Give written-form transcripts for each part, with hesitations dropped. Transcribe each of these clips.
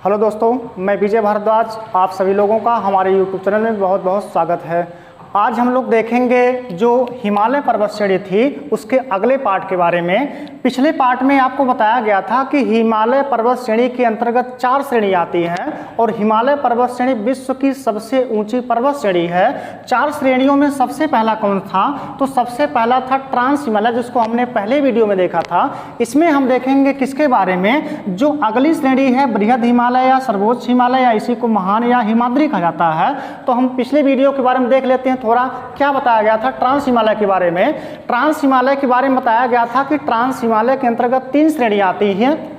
Hello दोस्तों, मैं विजय भारद्वाज। आप सभी लोगों का हमारे यूट्यूब चैनल में बहुत बहुत स्वागत है। आज हम लोग देखेंगे जो हिमालय पर्वत श्रेणी थी उसके अगले पार्ट के बारे में। पिछले पार्ट में आपको बताया गया था कि हिमालय पर्वत श्रेणी के अंतर्गत 4 श्रेणी आती हैं और हिमालय पर्वत श्रेणी विश्व की सबसे ऊंची पर्वत श्रेणी है। 4 श्रेणियों में सबसे पहला कौन था? तो सबसे पहला था ट्रांस हिमालय, जिसको हमने पहले वीडियो में देखा था। इसमें हम देखेंगे किसके बारे में? जो अगली श्रेणी है बृहद हिमालय या सर्वोच्च हिमालय या इसी को महान या हिमाद्री कहा जाता है। तो हम पिछले वीडियो के बारे में देख लेते हैं थोड़ा क्या बताया गया था ट्रांस हिमालय के बारे में। ट्रांस हिमालय के बारे में बताया गया था कि ट्रांस हिमालय के अंतर्गत 3 श्रेणियां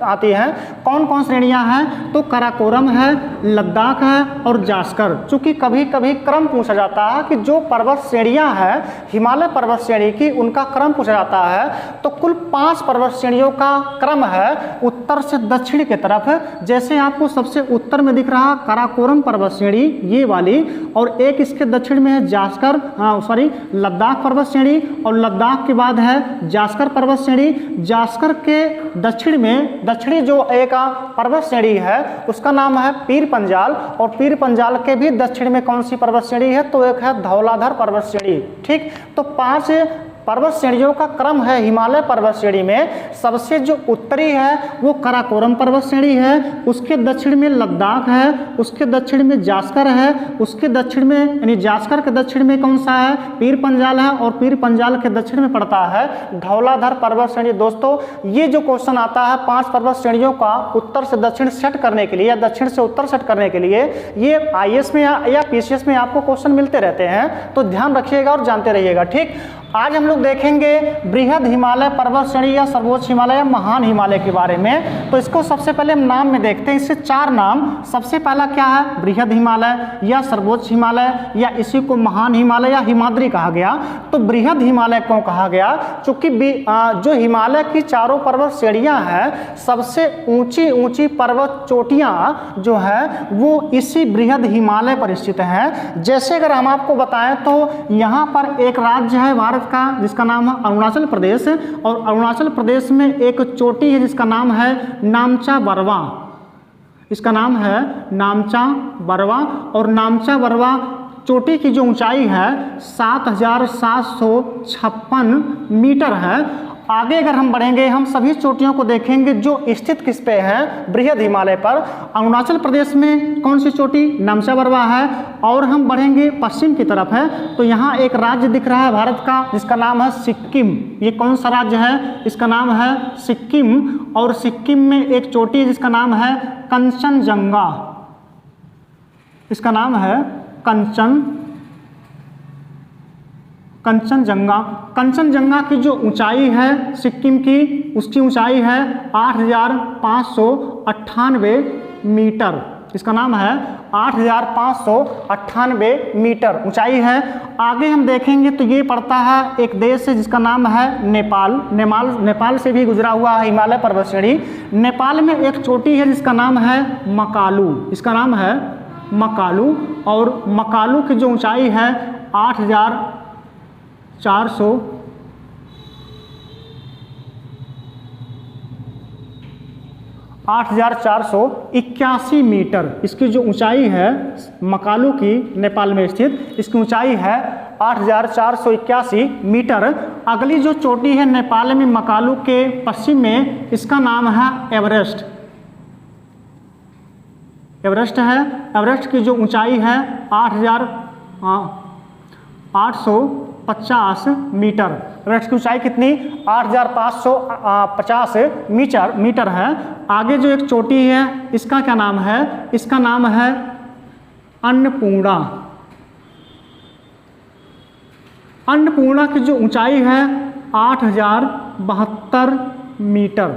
आती हैं। कौन कौन श्रेणियां हैं? तो काराकोरम है, लद्दाख है और जास्कर। चूंकि कभी कभी क्रम पूछा जाता है कि जो पर्वत श्रेणियां हैं हिमालय पर्वत श्रेणी की, उनका क्रम पूछा जाता है। तो कुल 5 पर्वत श्रेणियों का क्रम है उत्तर से दक्षिण की तरफ। जैसे आपको सबसे उत्तर में दिख रहा काराकोरम पर्वत श्रेणी ये वाली, और एक इसके दक्षिण में है जास्कर लद्दाख पर्वत श्रेणी, और लद्दाख के बाद है जास्कर पर्वत श्रेणी। जास्कर के दक्षिण में दक्षिणी जो एक पर्वत श्रेणी है उसका नाम है पीर पंजाल, और पीर पंजाल के भी दक्षिण में कौन सी पर्वत श्रेणी है? तो एक है धौलाधर पर्वत श्रेणी। ठीक, तो 5 पर्वत श्रेणियों का क्रम है हिमालय पर्वत श्रेणी में। सबसे जो उत्तरी है वो काराकोरम पर्वत श्रेणी है, उसके दक्षिण में लद्दाख है, उसके दक्षिण में जास्कर है, उसके दक्षिण में यानी जास्कर के दक्षिण में कौन सा है? पीर पंजाल है, और पीर पंजाल के दक्षिण में पड़ता है धौलाधर पर्वत श्रेणी। दोस्तों, ये जो क्वेश्चन आता है 5 पर्वत श्रेणियों का उत्तर से दक्षिण सेट करने के लिए या दक्षिण से उत्तर सेट करने के लिए, ये IAS में या PCS में आपको क्वेश्चन मिलते रहते हैं, तो ध्यान रखिएगा और जानते रहिएगा। ठीक, आज हम लोग देखेंगे बृहद हिमालय पर्वत श्रेणी या सर्वोच्च हिमालय या महान हिमालय के बारे में। तो इसको सबसे पहले हम नाम में देखते हैं। इससे 4 नाम। सबसे पहला क्या है? बृहद हिमालय या सर्वोच्च हिमालय या इसी को महान हिमालय या हिमाद्री कहा गया। तो बृहद हिमालय क्यों कहा गया? क्योंकि जो हिमालय की चारों पर्वत श्रेणियां हैं, सबसे ऊंची ऊंची पर्वत चोटियां जो है वो इसी बृहद हिमालय पर स्थित है। जैसे अगर हम आपको बताएं तो यहाँ पर एक राज्य है भारत का जिसका नाम है अरुणाचल प्रदेश, और अरुणाचल प्रदेश में एक चोटी है जिसका नाम है नामचा बरवा। इसका नाम है नामचा बरवा, और नामचा बरवा चोटी की जो ऊंचाई है 7,756 मीटर है। आगे अगर हम बढ़ेंगे हम सभी चोटियों को देखेंगे जो स्थित किस पे है? बृहद हिमालय पर। अरुणाचल प्रदेश में कौन सी चोटी? नामचा बरवा है। और हम बढ़ेंगे पश्चिम की तरफ है तो यहाँ एक राज्य दिख रहा है भारत का जिसका नाम है सिक्किम। ये कौन सा राज्य है? इसका नाम है सिक्किम, और सिक्किम में एक चोटी है जिसका नाम है कंचनजंगा। इसका नाम है कंचनजंगा। कंचनजंगा की जो ऊंचाई है सिक्किम की, उसकी ऊंचाई है 8,598 मीटर। इसका नाम है 8,598 मीटर ऊंचाई है। आगे हम देखेंगे तो ये पड़ता है एक देश है जिसका नाम है नेपाल। नेपाल से भी गुजरा हुआ है हिमालय पर्वत श्रेणी। नेपाल में एक चोटी है जिसका नाम है मकालू। इसका नाम है मकालू, और मकालू की जो ऊंचाई है 8,481 मीटर इसकी जो ऊंचाई है मकालू की, नेपाल में स्थित इसकी ऊंचाई है 8,481 मीटर। अगली जो चोटी है नेपाल में मकालू के पश्चिम में, इसका नाम है एवरेस्ट। एवरेस्ट है। एवरेस्ट की जो ऊंचाई है 8,850 मीटर। एवरेस्ट की ऊंचाई कितनी? 8,550 मीटर है। आगे जो एक चोटी है इसका क्या नाम है? इसका नाम है अन्नपूर्णा। अन्नपूर्णा की जो ऊंचाई है 8,072 मीटर।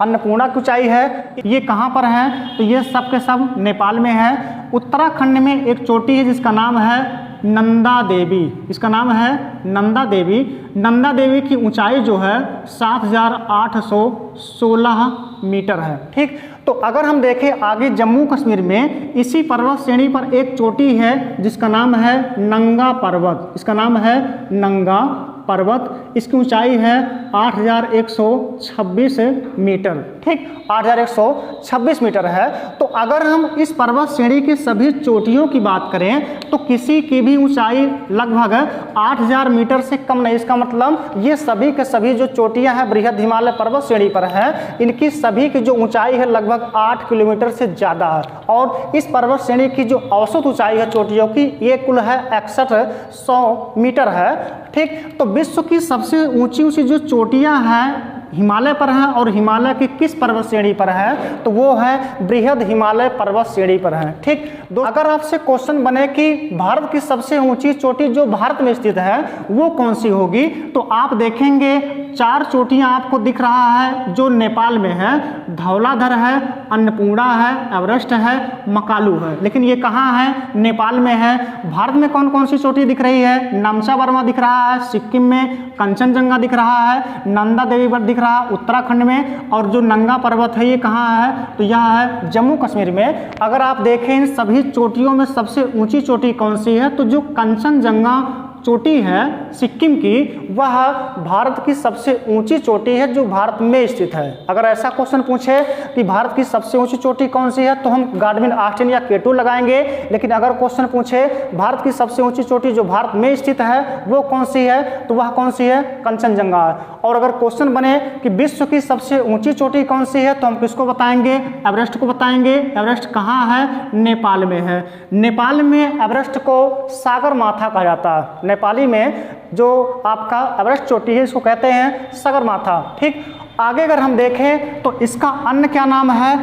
अन्नपूर्णा की ऊंचाई है। ये कहाँ पर है? तो ये सब के सब नेपाल में है। उत्तराखंड में एक चोटी है जिसका नाम है नंदा देवी। इसका नाम है नंदा देवी। नंदा देवी की ऊंचाई जो है 7,816 मीटर है। ठीक, तो अगर हम देखें आगे जम्मू कश्मीर में इसी पर्वत श्रेणी पर एक चोटी है जिसका नाम है नंगा पर्वत। इसका नाम है नंगा पर्वत। इसकी ऊंचाई है 8126 मीटर, ठीक, 8126 मीटर है। तो अगर हम इस पर्वत श्रेणी की सभी चोटियों की बात करें तो किसी की भी ऊंचाई लगभग 8000 मीटर से कम नहीं। इसका मतलब ये सभी के सभी जो चोटियां हैं बृहद हिमालय पर्वत श्रेणी पर है, इनकी सभी की जो ऊंचाई है लगभग 8 किलोमीटर से ज़्यादा है। और इस पर्वत श्रेणी की जो औसत ऊंचाई है चोटियों की ये कुल है 6100 मीटर है, ठीक। तो विश्व की सबसे ऊंची ऊंची जो चोटियां हैं हिमालय पर है और हिमालय की किस पर्वत श्रेणी पर है तो वो है बृहद हिमालय पर्वत श्रेणी पर है, ठीक। अगर आपसे क्वेश्चन बने कि भारत की सबसे ऊंची चोटी जो भारत में स्थित है वो कौन सी होगी, तो आप देखेंगे 4 चोटियां आपको दिख रहा है जो नेपाल में है, धौलाधर है, अन्नपूर्णा है, एवरेस्ट है, मकालू है। लेकिन ये कहाँ है? नेपाल में है। भारत में कौन कौन सी चोटी दिख रही है? नामचा बर्मा दिख रहा है सिक्किम में, कंचनजंगा दिख रहा है, नंदा देवी पर्वत दिख रहा है उत्तराखंड में, और जो नंगा पर्वत है ये कहाँ है तो यह है जम्मू कश्मीर में। अगर आप देखें इन सभी चोटियों में सबसे ऊंची चोटी कौन सी है तो जो कंचनजंगा चोटी है सिक्किम की वह भारत की सबसे ऊंची चोटी है जो भारत में स्थित है। अगर ऐसा क्वेश्चन पूछे कि भारत की सबसे ऊंची चोटी कौन सी है तो हम गाडविन ऑस्टिन या K2 लगाएंगे। लेकिन अगर क्वेश्चन पूछे भारत की सबसे ऊंची चोटी जो भारत में स्थित है वो कौन सी है तो वह कौन सी है? कंचनजंगा है। और अगर क्वेश्चन बने कि विश्व की सबसे ऊंची चोटी कौन सी है तो हम किसको बताएंगे? एवरेस्ट को बताएंगे। एवरेस्ट कहाँ है? नेपाल में है। नेपाल में एवरेस्ट को सागर माथा कहा जाता है। नेपाली में जो आपका एवरेस्ट चोटी है इसको कहते हैं सगरमाथा, ठीक। आगे अगर हम देखें तो इसका अन्य क्या नाम है?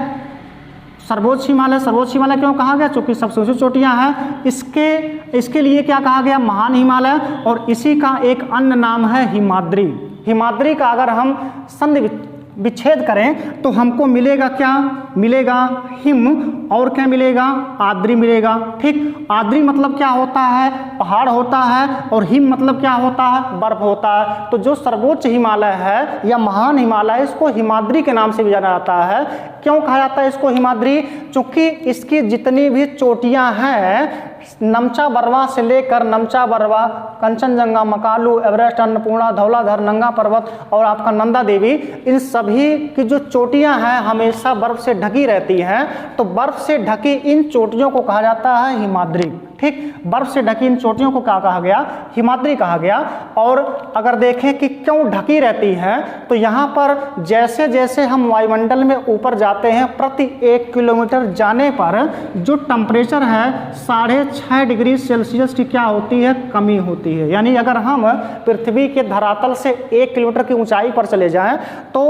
सर्वोच्च हिमालय। सर्वोच्च हिमालय क्यों कहा गया? चूंकि सबसे ऊंची चोटियां हैं। इसके लिए क्या कहा गया? महान हिमालय। और इसी का एक अन्य नाम है हिमाद्री। हिमाद्री का अगर हम संधि विच्छेद करें तो हमको मिलेगा क्या? मिलेगा हिम, और क्या मिलेगा? आद्री मिलेगा, ठीक। आद्री मतलब क्या होता है? पहाड़ होता है। और हिम मतलब क्या होता है? बर्फ होता है। तो जो सर्वोच्च हिमालय है या महान हिमालय इसको हिमाद्री के नाम से भी जाना जाता है। क्यों कहा जाता है इसको हिमाद्री? चूंकि इसकी जितनी भी चोटियां हैं नमचा बर्वा से लेकर नमचा बर्वा, कंचनजंगा, मकालू, एवरेस्ट, अन्नपूर्णा, धौलाधर, नंगा पर्वत और आपका नंदा देवी, इन सभी की जो चोटियां हैं हमेशा बर्फ से ढकी रहती हैं। तो बर्फ से ढकी इन चोटियों को कहा जाता है हिमाद्री, ठीक। बर्फ से ढकी इन चोटियों को क्या कहा गया? हिमाद्री कहा गया। और अगर देखें कि क्यों ढकी रहती हैं तो यहाँ पर जैसे जैसे हम वायुमंडल में ऊपर जाते हैं प्रति 1 किलोमीटर जाने पर जो टेम्परेचर है 6.5 डिग्री सेल्सियस की क्या होती है? कमी होती है। यानी अगर हम पृथ्वी के धरातल से 1 किलोमीटर की ऊंचाई पर चले जाएं तो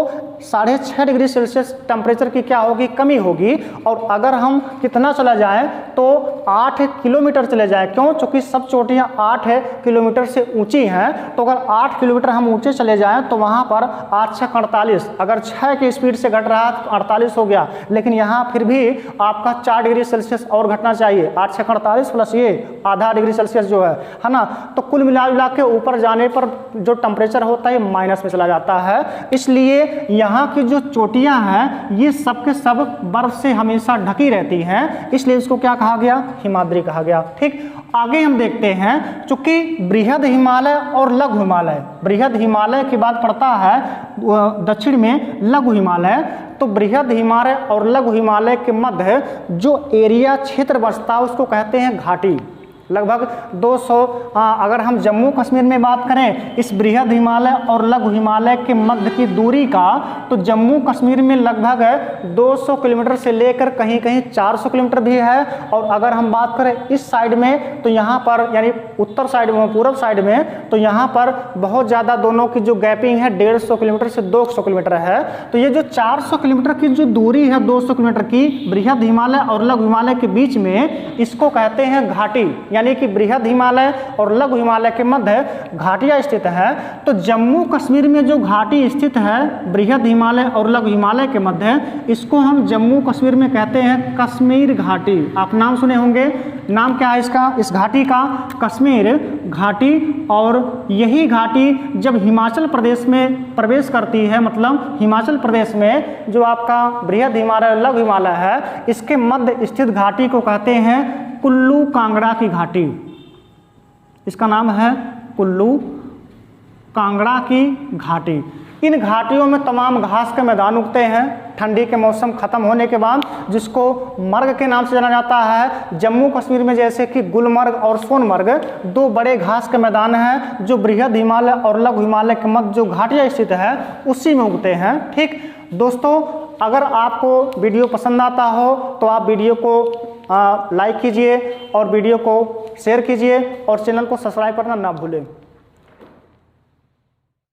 6.5 डिग्री सेल्सियस टेम्परेचर की क्या होगी? कमी होगी। और अगर हम कितना चला जाएं तो 8 किलोमीटर चले जाएं। क्यों? क्योंकि सब चोटियां 8 किलोमीटर से ऊंची हैं। तो अगर 8 किलोमीटर हम ऊंचे चले जाएं तो वहां पर 8 6 48, अगर 6 की स्पीड से घट रहा है तो 48 हो गया। लेकिन यहाँ फिर भी आपका 4 डिग्री सेल्सियस और घटना चाहिए। 8 6 48 प्लस ये आधा डिग्री सेल्सियस जो है ना। तो कुल मिला के ऊपर जाने पर जो टेम्परेचर होता है माइनस में चला जाता है। इसलिए यहाँ की जो चोटियाँ हैं ये सब के सब बर्फ से हमेशा ढकी रहती हैं। इसलिए इसको क्या कहा गया? हिमाद्री कहा गया, ठीक। आगे हम देखते हैं चूंकि बृहद हिमालय और लघु हिमालय, बृहद हिमालय के बाद पड़ता है दक्षिण में लघु हिमालय। तो बृहद हिमालय और लघु हिमालय के मध्य जो एरिया क्षेत्र बचता है उसको कहते हैं घाटी। लगभग 200, अगर हम जम्मू कश्मीर में बात करें इस बृहद हिमालय और लघु हिमालय के मध्य की दूरी का, तो जम्मू कश्मीर में लगभग 200 किलोमीटर से लेकर कहीं कहीं 400 किलोमीटर भी है। और अगर हम बात करें इस साइड में तो यहाँ पर यानी उत्तर साइड में, पूर्व साइड में, तो यहाँ पर बहुत ज़्यादा दोनों की जो गैपिंग है 150 किलोमीटर से 200 किलोमीटर है। तो ये जो 400 किलोमीटर की जो दूरी है 200 किलोमीटर की बृहद हिमालय और लघु हिमालय के बीच में, इसको कहते हैं घाटी। यानी कि बृहद हिमालय और लघु हिमालय के मध्य घाटियां स्थित है। तो जम्मू कश्मीर में जो घाटी स्थित है बृहद हिमालय और लघु हिमालय के मध्य, इसको हम जम्मू कश्मीर में कहते हैं कश्मीर घाटी। आप नाम सुने होंगे, नाम क्या है इसका, इस घाटी का? कश्मीर घाटी। और यही घाटी जब हिमाचल प्रदेश में प्रवेश करती है, मतलब हिमाचल प्रदेश में जो आपका बृहद हिमालय और लघु हिमालय है इसके मध्य स्थित घाटी को कहते हैं कुल्लू कांगड़ा की घाटी। इसका नाम है कुल्लू कांगड़ा की घाटी। इन घाटियों में तमाम घास के मैदान उगते हैं ठंडी के मौसम खत्म होने के बाद, जिसको मर्ग के नाम से जाना जाता है। जम्मू कश्मीर में जैसे कि गुलमर्ग और सोनमर्ग दो बड़े घास के मैदान हैं जो बृहद हिमालय और लघु हिमालय के मध्य जो घाटियाँ स्थित है उसी में उगते हैं। ठीक दोस्तों, अगर आपको वीडियो पसंद आता हो तो आप वीडियो को लाइक कीजिए और वीडियो को शेयर कीजिए और चैनल को सब्सक्राइब करना ना भूलें।